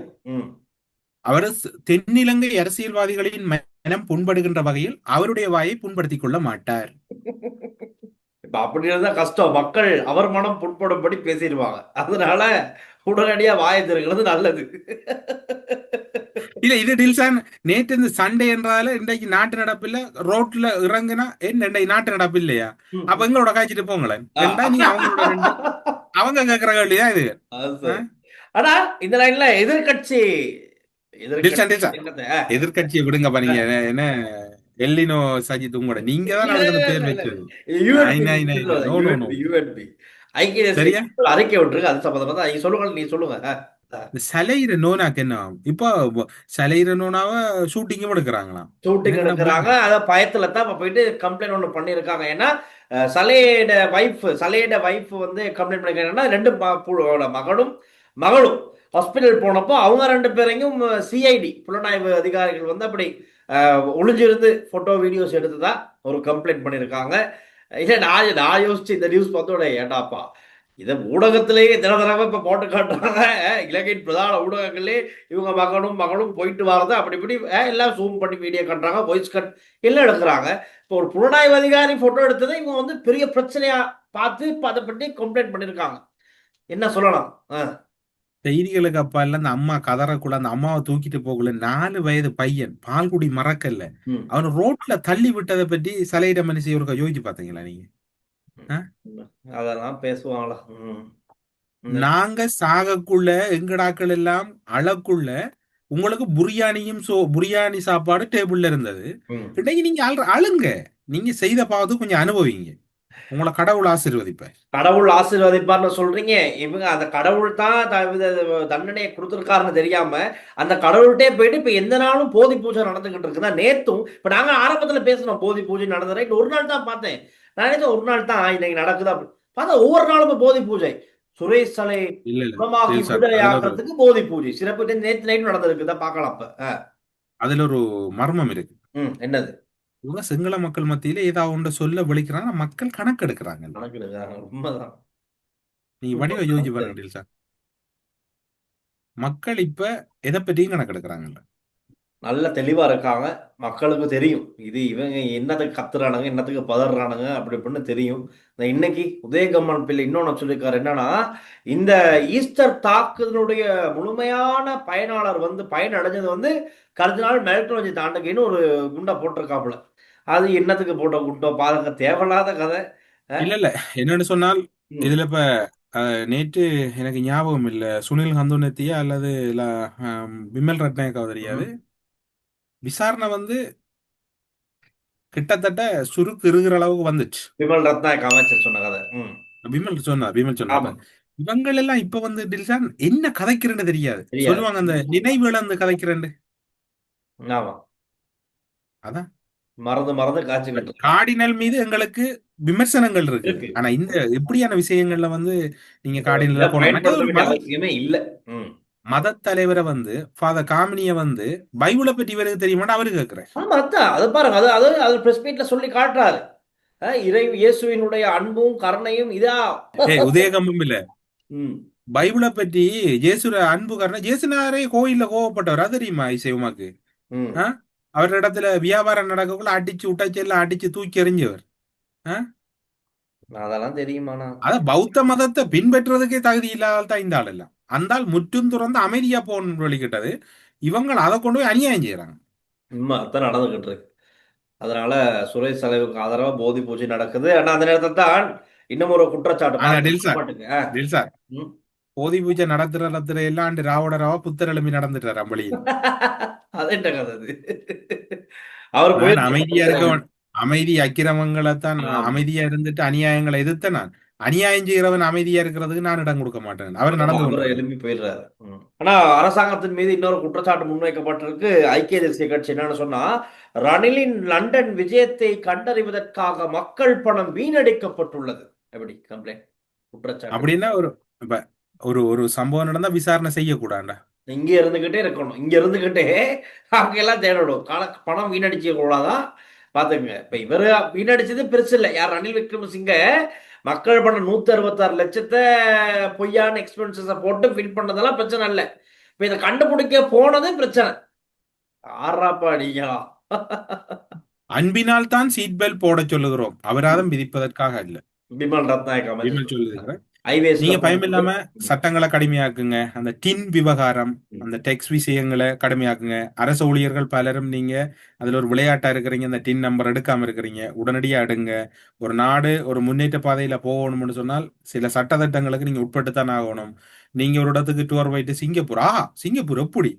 அவர் தென்னிலங்கை அரசியல்வாதிகளின் மனம் புண்படுகின்ற வகையில் அவருடைய வாயை புண்படுத்திக் கொள்ள மாட்டார். இப்ப அப்படி இருந்தா கஷ்டம். மக்கள் அவர் மனம் புண்படும்படி பேசிடுவாங்க. அதனால உடனடியா வாயை திறக்கிறது நல்லது. இல்ல இது டில்சான் நேற்று இந்த சண்டே என்றால இன்றைக்கு நாட்டு நடப்பில்ல ரோட்ல இறங்குனா என்ன நாட்டு நடப்பு இல்லையா? அப்ப எங்களோட காய்ச்சிட்டு போங்களேன். அவங்க கேட்கிற கேள்விதான் இது. ஆனா இந்த லைன்ல எதிர்கட்சியை விடுங்க பாருங்க. என்ன எல்லினோ சஜித் உங்களோட நீங்க தான் பேர் வச்சது. அறிக்கை விட்டுருக்கு. அது சம்பந்தமா நீங்க சொல்லுங்க. நீ சொல்லுங்க. சலைர நோனாக்கு என்ன இப்போ சலைர நோனாவ ஷூட்டிங்கும் எடுக்கிறாங்களாம். ஷூட்டிங் எடுக்கிறாங்க. அத பயத்துல தான் போயிட்டு கம்ப்ளைண்ட் ஒண்ணு பண்ணிருக்காங்க. ஏன்னா சலையோட வைஃப் கம்ப்ளைண்ட் பண்ணிருக்காங்கன்னா 2 மகளும் ஹாஸ்பிட்டல் போனப்போ அவங்க 2 பேரையும் சிஐடி புலனாய்வு அதிகாரிகள் அப்படி ஒளிஞ்சிருந்து போட்டோ வீடியோஸ் எடுத்துதான் ஒரு கம்ப்ளைண்ட் பண்ணிருக்காங்க. இல்ல நான் யோசிச்சு இந்த நியூஸ் பார்த்தோட ஏண்டாப்பா இதை ஊடகத்திலேயே தின தடவை இப்ப போட்டு காட்டுறாங்க. இலங்கையின் பிரதான ஊடகங்களே இவங்க மகனும் போயிட்டு வரது அப்படி இப்படி எல்லாம் ஜூம் பண்ணி வீடியோ காட்டுறாங்க, வாய்ஸ் கட் எல்லாம் எடுக்கிறாங்க. இப்போ ஒரு புலனாய்வு அதிகாரி போட்டோ எடுத்ததை இவங்க வந்து பெரிய பிரச்சனையா பார்த்து இப்ப அதை பற்றி கம்ப்ளைண்ட் பண்ணிருக்காங்க. என்ன சொல்லலாம்? செய்திகளுக்கு அப்பால அந்த அம்மா கதறக்குள்ள அந்த அம்மாவை தூக்கிட்டு போகல 4 வயது பையன் பால்குடி மறக்கல ம். அவன் ரோட்ல தள்ளி விட்டதை பற்றி சலையிட மனுஷன் ஒரு யோசிச்சு பாத்தீங்களா நீங்க? ஆ? அதெல்லாம் பேசுவாங்களா? ம். நாங்க சாகக்குள்ள எங்கடாக்கள் எல்லாம் அழக்குள்ள உங்களுக்கு புரியாணி சாப்பாடு டேபிள்ல இருந்தது. ம். இன்னைக்கு நீங்க அழுங்க, நீங்க செய்த பாவத்து கொஞ்சம் அனுபவிங்க, உங்களை கடவுள் ஆசீர்வதிப்பார். கடவுள் ஆசீர்வதிப்பார்னு சொல்றீங்க. இவங்க அந்த கடவுள் தான் தண்டனையை கொடுத்துருக்காருன்னு தெரியாம அந்த கடவுள்கிட்டே போயிட்டு இப்ப எந்த நாளும் போதி பூஜை நடந்துகிட்டு இருக்குன்னா நேத்தும் இப்ப நாங்க ஆரம்பத்துல பேசணும் போதி பூஜை நடந்தது. ஒரு நாள் தான் பார்த்தேன். நான் நினைச்சேன் ஒரு நாள் தான் இன்னைக்கு நடக்குது அப்படி பார்த்தா ஒவ்வொரு நாளும் இப்ப போதி பூஜை. சுரேஷ் சலை இல்ல இல்ல குணமாக்கி சார், விடுதலை அதுல ஒரு ஆக்கிறதுக்கு போதி பூஜை சிறப்பு நேற்று நைட்டு நடந்திருக்குதான் பார்க்கலாம். அப்ப அதுல ஒரு மர்மம் இருக்கு. என்னது? இவங்க சிங்கள மக்கள் மத்தியில ஏதாவது ஒன்றை சொல்ல விழிக்கிறாங்க, மக்கள் கணக்கெடுக்கிறாங்க. நடக்குது உண்மைதான். நீங்க வடிவ யோசிச்சு பாருங்க சார், மக்கள் இப்ப எதை பற்றியும் கணக்கெடுக்கிறாங்கல்ல. நல்ல தெளிவா இருக்காங்க. மக்களுக்கு தெரியும் இது இவங்க என்னத்துக்கு கத்துறானுங்க, என்னத்துக்கு பதறானுங்க அப்படி இப்படின்னு தெரியும். இன்னைக்கு உதயகம்மன் பிள்ளை இன்னொன்னு சொல்லியிருக்காரு என்னன்னா, இந்த ஈஸ்டர் தாக்குதலுடைய முழுமையான பயனாளர் வந்து பயனடைஞ்சது வந்து கர்தினால் மெல்டோஜி தாண்டகைன்னு ஒரு குண்டை போட்டிருக்காப்புல. அது என்னத்துக்கு போட்ட குண்டோ பாருங்க, தேவையில்லாத கதை. இல்ல என்னன்னு சொன்னால் ம். இதுல இப்ப நேற்று எனக்கு ஞாபகம் இல்ல, சுனில் ஹந்துனத்தியா அல்லது விமல் ரட்நாயக்காவோ தெரியாது, விசாரணை வந்து கிட்டத்தட்ட சுருக்கு இருக்கிற அளவுக்கு வந்துச்சு. விமல் ரத்நாயக் அமைச்சர் சொன்ன கதை. விமல் சொன்னார். ஆமா. இவங்க எல்லாம் இப்ப வந்து டில்ஷான் என்ன கதைக்கிறேன்னு தெரியாது, தெரியாது. சொல்லுவாங்க அந்த நினைவு இழந்து கதைக்கிறேன்னு. ஆமா, அதான் மறந்து காய்ச்சிக்கிட்டு கார்டினல் மீது எங்களுக்கு விமர்சனங்கள் இருக்கு. இருக்கு. ஆனா இந்த எப்படியான விஷயங்கள்ல வந்து நீங்க கார்டினல்ல பயன்படுத்த வேண்டிய போன அவசியமே இல்ல. மத தலைவரை வந்து ஃபாதர் காமினிய வந்து பைபிளை பற்றி இவருக்கு தெரியுமான்னு அவரு கேட்கிறேன். ஆமா, அதான் அது பாருங்க, அது பிரஸ் மீட்ல சொல்லி காட்டுறாரு. இறை இயேசுவினுடைய அன்பும் கருணையும் இதா. உதயகம்பம் இல்ல, ம். பைபிளை பற்றி ஜேசுர அன்பு கருணை, ஜேசுனாரே கோயில்ல கோவப்பட்டவர், அது தெரியுமா இசைவுமாக்கு? ம். அவர் இடத்துல வியாபாரம் நடக்கக்குள்ள அடிச்சு உட்டாச்சு எல்லாம் அடிச்சு தூக்கி எறிஞ்சவர். அதெல்லாம் தெரியுமாண்ணா? அத பௌத்த மதத்தை பின்பற்றுறதுக்கே தகுதி இல்லாதான் இந்த ஆள் எல்லாம். அந்த ஆள் முற்றும் துறந்து அமைதியா போன்னு வெளிக்கிட்டது, இவங்க அதை கொண்டு போய் அநியாயம் செய்யறாங்க. அதான் நடந்துகிட்டு இருக்கு. அதனால சுரேஷ் தலைவருக்கு ஆதரவா போதி பூஜை நடக்குது. ஆனா அந்த நேரத்தில் தான் இன்னும் ஒரு குற்றச்சாட்டு. போதி பூஜை நடத்துற எல்லாம் ராவோட ராவா புத்தர் எழுப்பி நடந்துட்டார் அம்பளியில். அது என்ன கதை அது? அவர் அமைதியா இருக்க, அமைதி அக்கிரமங்களைத்தான் அமைதியா இருந்துட்டு அநியாயங்களை எதிர்த்த நான், அநியாயம் செய்கிறவன் அமைதியா இருக்கிறதுக்கு நான் இடம் கொடுக்க மாட்டேன். அவர் நடந்து எழுப்பி போயிடுறாரு. ஆனா அரசாங்கத்தின் மீது இன்னொரு குற்றச்சாட்டு முன்வைக்கப்பட்டிருக்கு. ஐக்கிய தேசிய கட்சி என்னன்னு சொன்னா, ரணிலின் லண்டன் விஜயத்தை கண்டறிவதற்காக மக்கள் பணம் வீணடிக்கப்பட்டுள்ளது. எப்படி கம்ப்ளைண்ட் குற்றச்சாட்டு? அப்படின்னா ஒரு ஒரு சம்பவம் நடந்தா விசாரணை செய்யக்கூடாண்டா, இங்க இருந்துகிட்டே இருக்கணும். இங்க இருந்துகிட்டே அவங்க எல்லாம் தேடணும். பணம் வீணடிச்ச கூடாதான் பாத்துங்க. இப்ப இவரு வீணடிச்சது பெருசு இல்லை. யார்? ரணில் விக்ரமசிங்க மக்கள் பண்ண 166 லட்சத்தை பொய்யான எக்ஸ்பென்சஸ போட்டு ஃபில் பண்ணதெல்லாம் பிரச்சனை இல்லை. இப்ப இதை கண்டுபிடிக்க போனது பிரச்சனை. ஆறாப்பாடியா அன்பினால் தான் சீட் பெல்ட் போட சொல்லுகிறோம், அபராதம் விதிப்பதற்காக இல்ல. விமல் ரத்நாயக் சொல்லுகிறேன். நீங்க பயமில்லாம சட்டங்களை கடுமையாக்குங்க, அந்த டின் விவகாரம், அந்த டெக்ஸ் விஷயங்களை கடுமையாக்குங்க. அரசு ஊழியர்கள் பலரும் நீங்க அதுல ஒரு விளையாட்டா இருக்கிறீங்க, அந்த டின் நம்பர் எடுக்காம இருக்கிறீங்க, உடனடியா எடுங்க. ஒரு நாடு ஒரு முன்னேற்ற பாதையில போகணும்னு சொன்னால் சில சட்டத்திட்டங்களுக்கு நீங்க உட்பட்டுத்தான் ஆகணும். நீங்க ஒரு இடத்துக்கு டூர் போயிட்டு சிங்கப்பூர் எப்படி,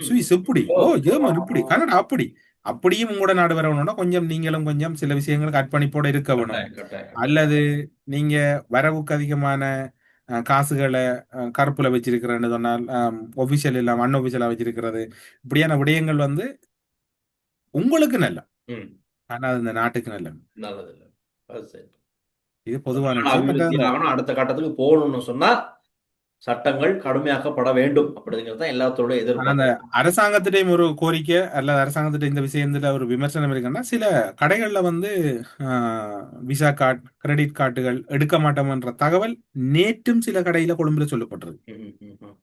சுவிஸ் எப்படி, ஜெர்மன் இப்படி, கனடா அப்படி, அப்படியும் உங்களோட நாடு வரணும்னா கொஞ்சம் நீங்களும் கொஞ்சம் சில விஷயங்களுக்கு அர்ப்பணிப்போட இருக்க வேணும். அல்லது நீங்க வரவுக்கு அதிகமான காசுகளை கருப்புல வச்சிருக்கிறேன்னு சொன்னால் ஒபிஷியல் இல்லாம அன்ஒபிஷியலா வச்சிருக்கிறது, இப்படியான விடயங்கள் வந்து உங்களுக்கு நல்ல, ஆனா அது இந்த நாட்டுக்கு நல்ல. இது பொதுவான அடுத்த கட்டத்துக்கு போகணும்னு சொன்னா சட்டங்கள் கடுமையாக்கப்பட வேண்டும் அப்படிங்கிறது தான் எல்லாத்தோட ஆனா அந்த எதிர்பார்ப்பு. அரசாங்கத்திட்டையும் ஒரு கோரிக்கை அல்லது அரசாங்கத்திட்ட இந்த விஷயத்துல ஒரு விமர்சனம் இருக்குன்னா, சில கடைகள்ல வந்து விசா கார்டு, கிரெடிட் கார்டுகள் எடுக்க மாட்டோம்ன்ற தகவல் நேற்றும் சில கடையில கொழும்புல சொல்லப்பட்டிருக்கு. ம், ம், ம்.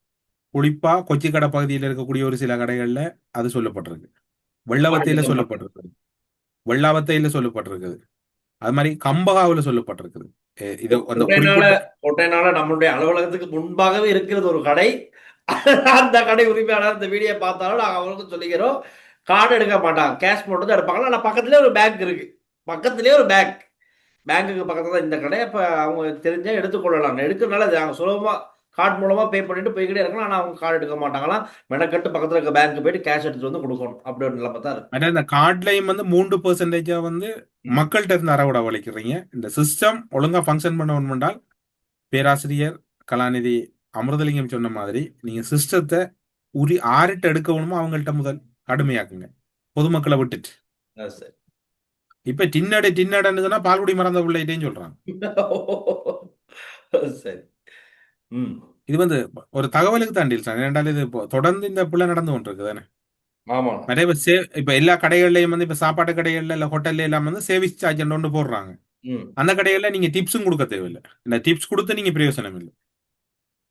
குறிப்பா கொச்சிக்கடை பகுதியில் இருக்கக்கூடிய ஒரு சில கடைகள்ல அது சொல்லப்பட்டிருக்கு. கார்டு வெள்ளவத்தையில எடுக்க மாட்டோம். சொல்லப்பட்டிருக்கு. வெள்ளாவத்தையில சொல்லப்பட்டிருக்குது. அது மாதிரி கம்பகாவுல சொல்லப்பட்டிருக்குது. இது அந்த கொட்டைனால குறிப்பிட்ட கொட்டைனால நம்மளுடைய அலுவலகத்துக்கு முன்பாகவே இருக்கிறது ஒரு கடை. அந்த கடை உரிமையாளர் இந்த வீடியோ பார்த்தாலும் நாங்கள் அவங்களுக்கும் சொல்லிக்கிறோம், கார்டு எடுக்க மாட்டாங்க, கேஷ் மட்டும் தான் எடுப்பாங்க. ஆனால் பக்கத்துலேயே ஒரு பேங்க் இருக்கு, பக்கத்துலேயே ஒரு பேங்க், பேங்க்குக்கு பக்கத்தில் தான் இந்த கடை. அப்போ அவங்க தெரிஞ்சால் எடுத்துக்கொள்ளலாம். எடுக்கிறனால நாங்கள் சுலபமாக கார்டு மூலமாக பே பண்ணிட்டு போய்கிட்டே இருக்கலாம். ஆனால் அவங்க கார்டு எடுக்க மாட்டாங்களாம். மெனக்கட்டு பக்கத்தில் இருக்க பேங்க்கு போயிட்டு கேஷ் எடுத்துட்டு வந்து கொடுக்கணும். அப்படி ஒரு நிலைமை தான் இருக்கு. மற்ற இந்த கார்ட்லயும் வந்து 3% வந்து ம். மக்கள்கிட்ட இருந்து அறவிட வலிக்கிறீங்க. இந்த சிஸ்டம் ஒழுங்கா ஃபங்க்ஷன் பண்ணணும்னால் பேராசிரியர் கலாநிதி அமிர்தலிங்கம் சொன்ன மாதிரி நீங்க சிஸ்டத்தை ஆறிட்டு எடுக்கணுமோ அவங்கள்ட்ட முதல் கடுமையாக்குங்க, பொதுமக்களை விட்டுட்டு. அது சரி. இப்ப டின்னடைன்னு சொன்னா பால்குடி மறந்த பிள்ளைகிட்டேன்னு சொல்றாங்க. அது சரி. ம். இது வந்து ஒரு தகவலுக்கு தான் டீல்ஸ். ஏனென்றால் இது இப்போ தொடர்ந்து இந்த பிள்ளை நடந்து கொண்டிருக்கு தானே. ஆமாம். நிறைய பேர் இப்ப எல்லா கடைகள்லயும் வந்து இப்ப சாப்பாட்டு கடைகள்ல இல்ல ஹோட்டல்ல எல்லாம் வந்து சேவிஸ் சார்ஜ் ஒன்று போடுறாங்க. ம். அந்த கடைகள்ல நீங்க டிப்ஸும் கொடுக்க தேவையில்லை. இந்த டிப்ஸ் கொடுத்து நீங்க பிரயோசனம் இல்லை.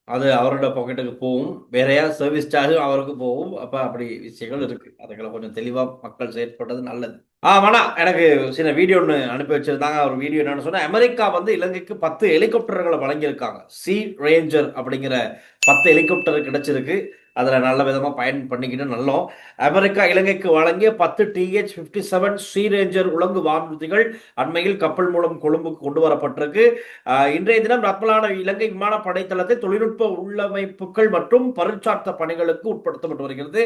அது அவரோட பாக்கெட்டுக்கு போகும், வேறையா சர்வீஸ் சார்ஜும் அவருக்கு போகும். அப்ப அப்படி விஷயங்கள் இருக்கு. அதுகளை கொஞ்சம் தெளிவா மக்கள் செயற்பட்டது நல்லது. ஆமாண்ணா, எனக்கு சில வீடியோ ஒன்று அனுப்பி வச்சிருந்தாங்க. ஒரு வீடியோ என்னன்னு சொன்னா, அமெரிக்கா வந்து இலங்கைக்கு 10 ஹெலிகாப்டர்களை வழங்கியிருக்காங்க. சி ரேஞ்சர் அப்படிங்கிற 10 ஹெலிகாப்டர் கிடைச்சிருக்கு. அதுல நல்ல விதமா பயன் பண்ணிக்கிட்டு நல்லோம். அமெரிக்கா இலங்கைக்கு வழங்கிய 10 TH-57 சி ரேஞ்சர் உலங்கு வானூர்திகள் அண்மையில் கப்பல் மூலம் கொழும்புக்கு கொண்டு வரப்பட்டிருக்கு. இன்றைய தினம் ரத்மலான இலங்கை விமானப்படை தளத்தை தொழில்நுட்ப உள்ளமைப்புகள் மற்றும் பரிச்சார்த்த பணிகளுக்கு உட்படுத்தப்பட்டு வருகிறது.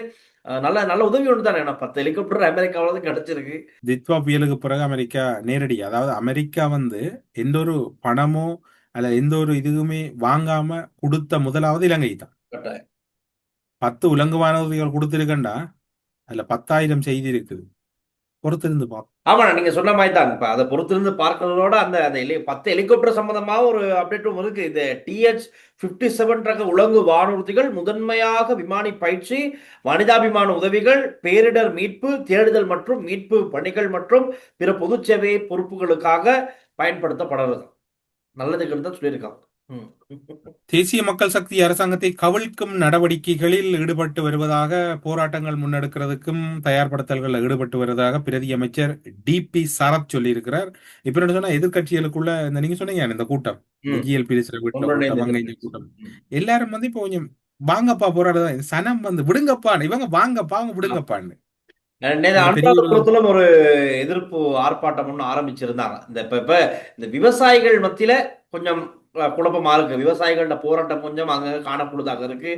நல்ல நல்ல உதவி ஒன்று தானே. 10 ஹெலிகாப்டர் அமெரிக்காவில் தான் கிடைச்சிருக்கு. தித்வா புயலுக்கு பிறகு அமெரிக்கா நேரடி, அதாவது அமெரிக்கா வந்து எந்த ஒரு பணமோ அல்ல எந்த ஒரு இதுவுமே வாங்காம கொடுத்த முதலாவது இலங்கை தான். கட்டாயம். 10 உலங்கு வானூர்திகள் கொடுத்திருக்கண்டா அதுல 10,000 செய்தி இருக்குது. பொறுத்திருந்து பார்ப்போம். ஆமா, நீங்க சொன்ன மாதிரி தான். இப்ப அதை பொறுத்திருந்து பார்க்கறதோட அந்த அந்த 10 ஹெலிகாப்டர் சம்பந்தமா ஒரு அப்டேட்டும் இருக்கு. இந்த TH-57 ரக உலங்கு வானூர்திகள் முதன்மையாக விமானி பயிற்சி, மனிதாபிமான உதவிகள், பேரிடர் மீட்பு, தேடுதல் மற்றும் மீட்பு பணிகள் மற்றும் பிற பொது சேவை பொறுப்புகளுக்காக பயன்படுத்தப்படுறது. நல்லதுக்கு தான் சொல்லியிருக்காங்க. தேசிய மக்கள் சக்தி அரசாங்கத்தை கவிழ்க்கும் நடவடிக்கைகளில் ஈடுபட்டு வருவதாக, போராட்டங்கள் முன்னெடுக்கிறதுக்கும் தயார்படுத்தல்களில் ஈடுபட்டு வருவதாக பிரதி அமைச்சர் DP சரத் சொல்லியிருக்கிறார். இப்ப என்ன சொன்னா, எதிர்கட்சிகளுக்குள்ள இந்த நீங்க சொன்னீங்க இந்த கூட்டம், இந்த GLP வீட்டுல கூட்டம், அங்க இந்த கூட்டம், எல்லாரும் வந்து இப்போ கொஞ்சம் வாங்கப்பா போராடுதான், சனம் வந்து விடுங்கப்பா, இவங்க வாங்கப்பா அவங்க விடுங்கப்பான்னு அனுராதபுரத்திலும் ஒரு எதிர்ப்பு ஆர்ப்பாட்டம் ஒன்று ஆரம்பிச்சிருந்தாங்க. இப்ப இந்த விவசாயிகள் மத்தியில கொஞ்சம் குழப்பமா இருக்கு. விவசாயிகளோட போராட்டம் கொஞ்சம் அங்க காணப்படுதாக இருக்கு.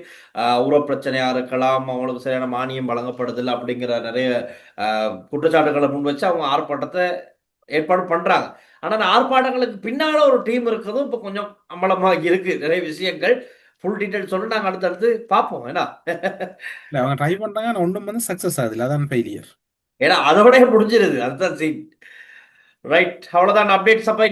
உர பிரச்சனையா இருக்கலாம், அவங்களுக்கு சரியான மானியம் வழங்கப்படுதில்லை அப்படிங்கிற நிறைய குற்றச்சாட்டுகளை முன் வச்சு அவங்க ஆர்ப்பாட்டத்தை ஏற்பாடு பண்றாங்க. ஆனா அந்த ஆர்ப்பாட்டங்களுக்கு பின்னால ஒரு டீம் இருக்கிறதும் இப்ப கொஞ்சம் அம்பலமா இருக்கு. நிறைய விஷயங்கள் ஃபுல் டீடைல் சொல்லி நாங்க அடுத்தடுத்து பார்ப்போம். ஏன்னா அவங்க ட்ரை பண்றாங்க, ஆனா ஒன்றும் வந்து சக்சஸ் ஆகுது. அதான் ஃபெயிலியர். ஏன்னா அதோட முடிஞ்சிருது. அதுதான் சீன். ரைட், அவ்வளவுதான் அப்டேட்ஸ். அப்ப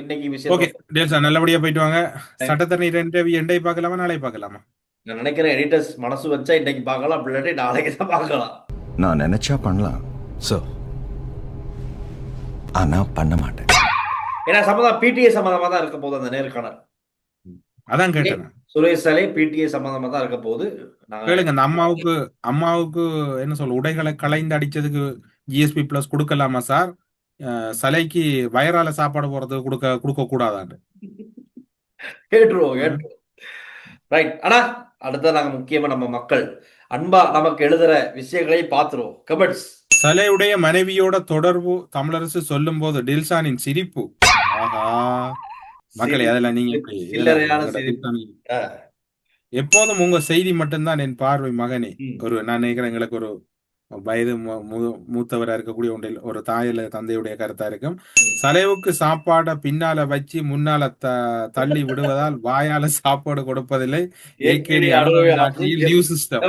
இன்னைக்கு விஷயம் ஓகே டேல் சார், நல்லபடியா போயிட்டு வாங்க. சட்டத்தரணி இன்டர்வியூ எண்டை பார்க்கலாமா நாளை பார்க்கலாமா? நான் நினைக்கிறேன் எடிட்டர்ஸ் மனசு வச்சா இன்னைக்கு பார்க்கலாம், அப்படி இல்லாட்டி நாளைக்கு தான் பார்க்கலாம். நான் நினைச்சா பண்ணலாம் சோ, ஆனா பண்ண மாட்டேன். ஏன்னா சம்பந்தம் PTA சம்பந்தமா தான் இருக்க போகுது அந்த நேர்காணல். அதான் கேட்டேன். சுரேஷ் சாலை PTA சம்பந்தமா தான் இருக்க போகுது. கேளுங்க, அந்த அம்மாவுக்கு என்ன சொல்ல, உடைகளை களைந்து அடிச்சதுக்கு GSP பிளஸ் கொடுக்கலாமா சார்? சலைக்கு வயரால சாப்பாடு போறது கொடுக்க கூடாதான்னு கேட்டுருவோம். ரைட். ஆனா அடுத்த நாங்க முக்கியமா நம்ம மக்கள் அன்பா நமக்கு எழுதுற விஷயங்களை பார்த்துருவோம். கமெண்ட்ஸ். சலையுடைய மனைவியோட தொடர்பு தமிழரசு சொல்லும் போது டில்சானின் சிரிப்பு. ஆஹா மக்களே, அதெல்லாம் நீங்க எப்போதும் உங்க செய்தி மட்டும்தான் என் பார்வை மகனே. நான் நினைக்கிறேன் எங்களுக்கு ஒரு வயது மூத்தவரா இருக்கக்கூடிய ஒன்றில் ஒரு தாயில தந்தையுடைய கருத்தா இருக்கும். சலைவுக்கு சாப்பாட பின்னால வச்சு முன்னால தள்ளி விடுவதால் வாயால சாப்பாடு கொடுப்பதில்லை. AKD new system.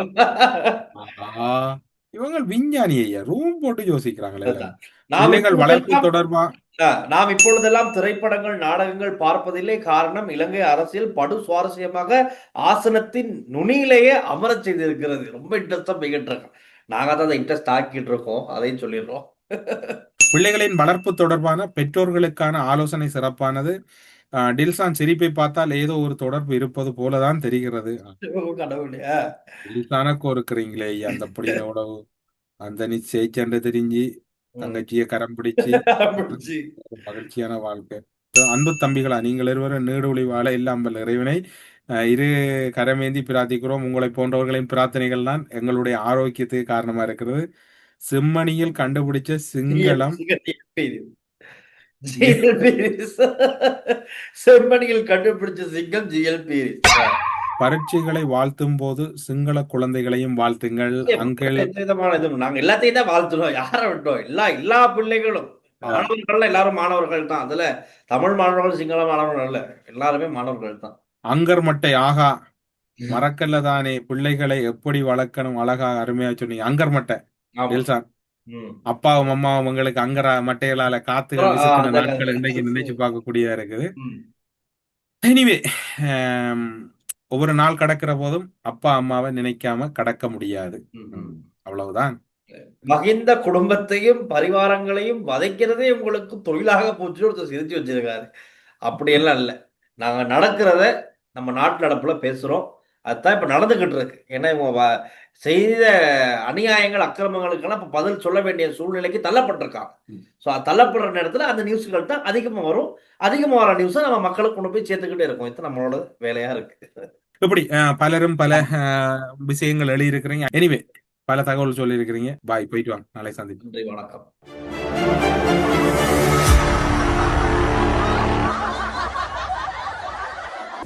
இவங்க விஞ்ஞானி ஐயா ரூம் போட்டு யோசிக்கிறாங்களே. அதுதான். நாம் பிள்ளைகள் வளர்ப்பு இப்பொழுதெல்லாம் தொடர்பா நாம் இப்பொழுதெல்லாம் திரைப்படங்கள் நாடகங்கள் பார்ப்பதில்லை. காரணம் இலங்கை அரசியல் படு சுவாரஸ்யமாக ஆசனத்தின் நுனியிலேயே அமரச் செய்திருக்கிறது. ரொம்ப இன்ட்ரெஸ்டா போய்கிட்டு இருக்கோம். நாங்க தான் அதை இன்ட்ரெஸ்ட் ஆக்கிட்டு இருக்கோம், அதையும் சொல்லிடுறோம். பிள்ளைகளின் வளர்ப்பு தொடர்பான பெற்றோர்களுக்கான ஆலோசனை சிறப்பானது. டில்சான் சிரிப்பை பார்த்தால் ஏதோ ஒரு தொடர்பு இருப்பது போலதான் தெரிகிறது. கடவுளே. டில்சானுக்கு இருக்கிறீங்களே ஐயா அந்த புள்ளையோட அந்த நிச்சய சண்டை தெரிஞ்சு தங்கச்சிய கரம் பிடிச்சு முடிச்சு. ஒரு மகிழ்ச்சியான வாழ்க்கை. அன்பு தம்பிகளா, நீங்கள் இருவரும் நீடொளி வாழ இல்லாமல் இறைவனை இரு கரமேந்தி பிரார்த்திக்கிறோம். உங்களை போன்றவர்களின் பிரார்த்தனைகள் தான் எங்களுடைய ஆரோக்கியத்துக்கு காரணமா இருக்கிறது. செம்மணியில் கண்டுபிடிச்ச சிங்களம் செம்மணியில் கண்டுபிடிச்ச சிங்கம் ஜிஎல் பீரிஸ். பரீட்சைகளை வாழ்த்தும் போது சிங்கள குழந்தைகளையும் வாழ்த்துங்கள் அங்கிள். எந்த விதமான இதுவும் நாங்க எல்லாத்தையும் தான் வாழ்த்துறோம், யாரை விட்டோம். எல்லா பிள்ளைகளும் மாணவர்கள் எல்லாரும் மாணவர்கள் தான். அதுல தமிழ் மாணவர்கள் சிங்கள மாணவர்கள் இல்ல, எல்லாருமே மாணவர்கள் தான். அங்கர் மட்டை ஆகா மறக்கல்ல தானே, பிள்ளைகளை எப்படி வளர்க்கணும் அழகா அருமையா சொன்னீங்க. அங்கர் மட்டை ஆமா. டில்சான் ம். அப்பாவும் அம்மாவும் உங்களுக்கு அங்கரா மட்டைகளால காத்துகள் விசுக்கின அந்த நாட்கள் இன்றைக்கு நினைச்சு பார்க்கக்கூடியதா இருக்குது. ம். எனிவே ஒவ்வொரு நாள் கடக்கிற போதும் அப்பா அம்மாவை நினைக்காம கடக்க முடியாது. ம். அவ்வளவுதான். மகிந்த குடும்பத்தையும் பரிவாரங்களையும் வதைக்கிறதே உங்களுக்கு தொழிலாக போச்சு ஒருத்தர் சிரிச்சு வச்சிருக்காரு. அப்படியெல்லாம் இல்லை. நாங்க நடக்கிறத நம்ம நாட்டு நடப்புல பேசுறோம். அதுதான் இப்ப நடந்துகிட்டு இருக்கு. ஏன்னா இவங்க செய்த அநியாயங்கள் அக்கிரமங்களுக்கெல்லாம் இப்ப பதில் சொல்ல வேண்டிய சூழ்நிலைக்கு தள்ளப்பட்டிருக்காங்க. ஸோ தள்ளப்படுற நேரத்துல அந்த நியூஸ்கள் தான் அதிகமா வரும். அதிகமா வர நியூஸை நம்ம மக்களுக்கு கொண்டு போய் சேர்த்துக்கிட்டே இருக்கோம். இது நம்மளோட வேலையா இருக்கு. இப்படி பலரும் பல விஷயங்கள் எழுதியிருக்கிறீங்க. எனிவே பல தகவல் சொல்லி இருக்கிறீங்க. பாய், போயிட்டு வாங்க, நாளை சந்திப்போம். நன்றி, வணக்கம்.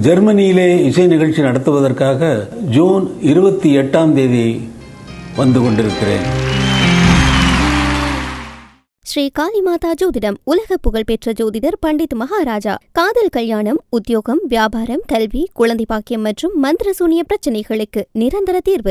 ஜெர்மனியிலே இசை நிகழ்ச்சி நடத்துவதற்காக ஜூன் 28ஆம் தேதி வந்து கொண்டிருக்கிறேன். ஸ்ரீ காளிமாதா ஜோதிடம் உலக புகழ்பெற்ற ஜோதிடர் பண்டித் மகாராஜா. காதல் கல்யாணம், உத்தியோகம், வியாபாரம், கல்வி, குழந்தை பாக்கியம் மற்றும் மந்திர சூனிய பிரச்சனைகளுக்கு நிரந்தர தீர்வு.